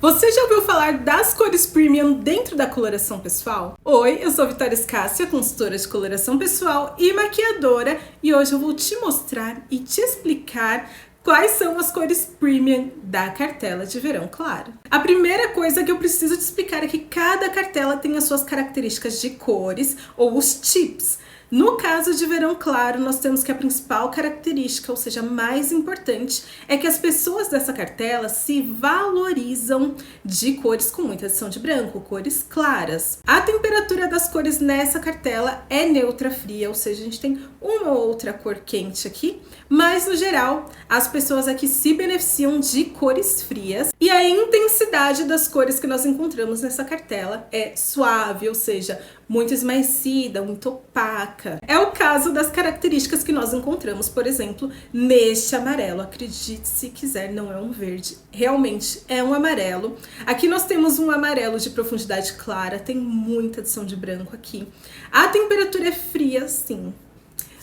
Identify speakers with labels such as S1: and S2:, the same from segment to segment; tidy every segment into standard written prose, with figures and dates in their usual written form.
S1: Você já ouviu falar das cores premium dentro da coloração pessoal? Oi, eu sou Vitória Scássia, consultora de coloração pessoal e maquiadora, e hoje eu vou te mostrar e te explicar quais são as cores premium da cartela de verão claro. A primeira coisa que eu preciso te explicar é que cada cartela tem as suas características de cores ou os tips. No caso de verão claro, nós temos que a principal característica, ou seja, a mais importante, é que as pessoas dessa cartela se valorizam de cores com muita adição de branco, cores claras. A temperatura das cores nessa cartela é neutra fria, ou seja, a gente tem uma ou outra cor quente aqui, mas no geral, as pessoas aqui se beneficiam de cores frias e a intensidade das cores que nós encontramos nessa cartela é suave, ou seja, muito esmaecida, muito opaca. É o caso das características que nós encontramos, por exemplo, neste amarelo. Acredite se quiser, não é um verde, realmente é um amarelo. Aqui nós temos um amarelo de profundidade clara, tem muita adição de branco aqui. A temperatura é fria, sim.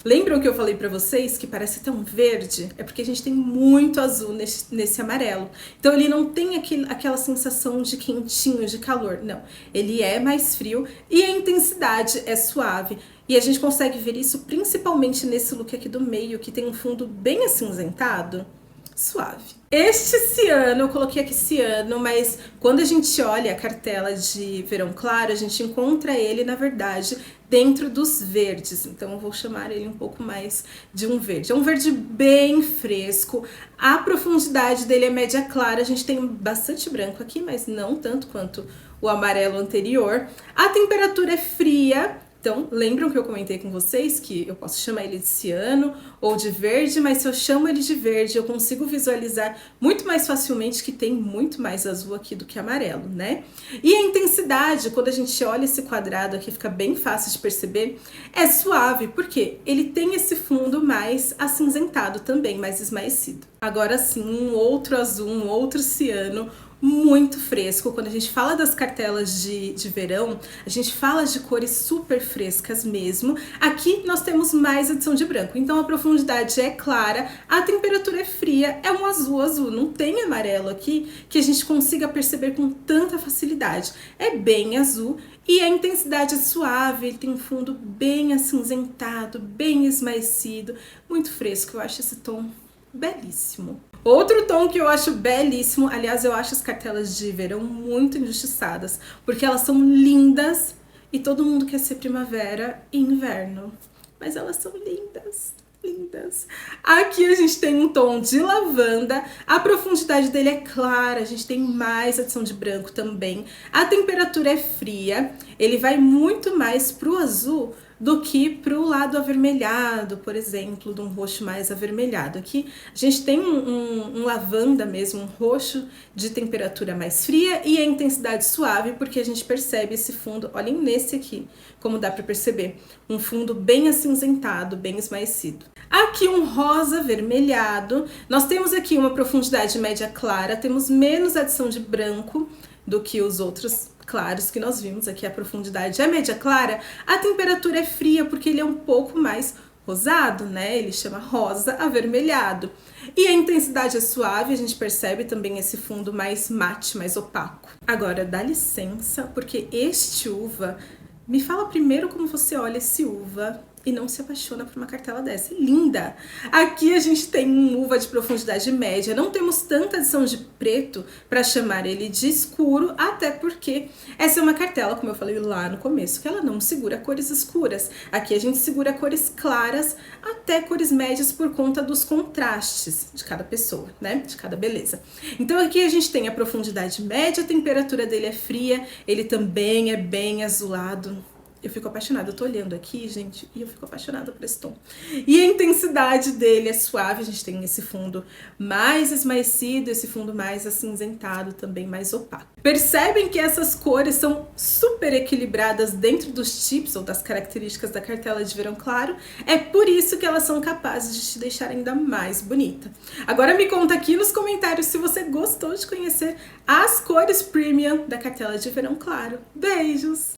S1: Lembram que eu falei pra vocês que parece tão verde? É porque a gente tem muito azul nesse amarelo. Então ele não tem aquela sensação de quentinho, de calor. Não, ele é mais frio e a intensidade é suave. E a gente consegue ver isso principalmente nesse look aqui do meio, que tem um fundo bem acinzentado. Suave. Este ciano, eu coloquei aqui ciano, mas quando a gente olha a cartela de verão claro, a gente encontra ele, na verdade, dentro dos verdes. Então eu vou chamar ele um pouco mais de um verde. É um verde bem fresco, a profundidade dele é média clara, a gente tem bastante branco aqui, mas não tanto quanto o amarelo anterior. A temperatura é fria. Então, lembram que eu comentei com vocês que eu posso chamar ele de ciano ou de verde, mas se eu chamo ele de verde, eu consigo visualizar muito mais facilmente que tem muito mais azul aqui do que amarelo, né? E a intensidade, quando a gente olha esse quadrado aqui, fica bem fácil de perceber, é suave, porque ele tem esse fundo mais acinzentado também, mais esmaecido. Agora sim, um outro azul, um outro ciano, muito fresco. Quando a gente fala das cartelas de verão, a gente fala de cores super frescas mesmo. Aqui nós temos mais adição de branco, então a profundidade é clara, a temperatura é fria, é um azul, não tem amarelo aqui que a gente consiga perceber com tanta facilidade. É bem azul e a intensidade é suave, ele tem um fundo bem acinzentado, bem esmaecido, muito fresco. Eu acho esse tom belíssimo. Outro tom que eu acho belíssimo, aliás, eu acho as cartelas de verão muito injustiçadas, porque elas são lindas e todo mundo quer ser primavera e inverno, mas elas são lindas. Lindas. Aqui a gente tem um tom de lavanda, a profundidade dele é clara, a gente tem mais adição de branco também, a temperatura é fria, ele vai muito mais pro azul do que pro lado avermelhado, por exemplo, de um roxo mais avermelhado. Aqui a gente tem um lavanda mesmo, um roxo de temperatura mais fria e a intensidade suave, porque a gente percebe esse fundo, olhem nesse aqui, como dá para perceber, um fundo bem acinzentado, bem esmaecido. Aqui um rosa avermelhado, nós temos aqui uma profundidade média clara, temos menos adição de branco do que os outros claros que nós vimos. Aqui a profundidade é média clara, a temperatura é fria porque ele é um pouco mais rosado, né? Ele chama rosa avermelhado. E a intensidade é suave, a gente percebe também esse fundo mais mate, mais opaco. Agora, dá licença, porque este uva, me fala primeiro como você olha esse uva e não se apaixona por uma cartela dessa. Linda! Aqui a gente tem um uva de profundidade média, não temos tanta adição de preto para chamar ele de escuro, até porque essa é uma cartela, como eu falei lá no começo, que ela não segura cores escuras. Aqui a gente segura cores claras até cores médias por conta dos contrastes de cada pessoa, né? De cada beleza. Então aqui a gente tem a profundidade média, a temperatura dele é fria, ele também é bem azulado. Eu fico apaixonada, eu tô olhando aqui, gente, e eu fico apaixonada por esse tom. E a intensidade dele é suave, a gente tem esse fundo mais esmaecido, esse fundo mais acinzentado, também mais opaco. Percebem que essas cores são super equilibradas dentro dos tips ou das características da cartela de verão claro? É por isso que elas são capazes de te deixar ainda mais bonita. Agora me conta aqui nos comentários se você gostou de conhecer as cores premium da cartela de verão claro. Beijos!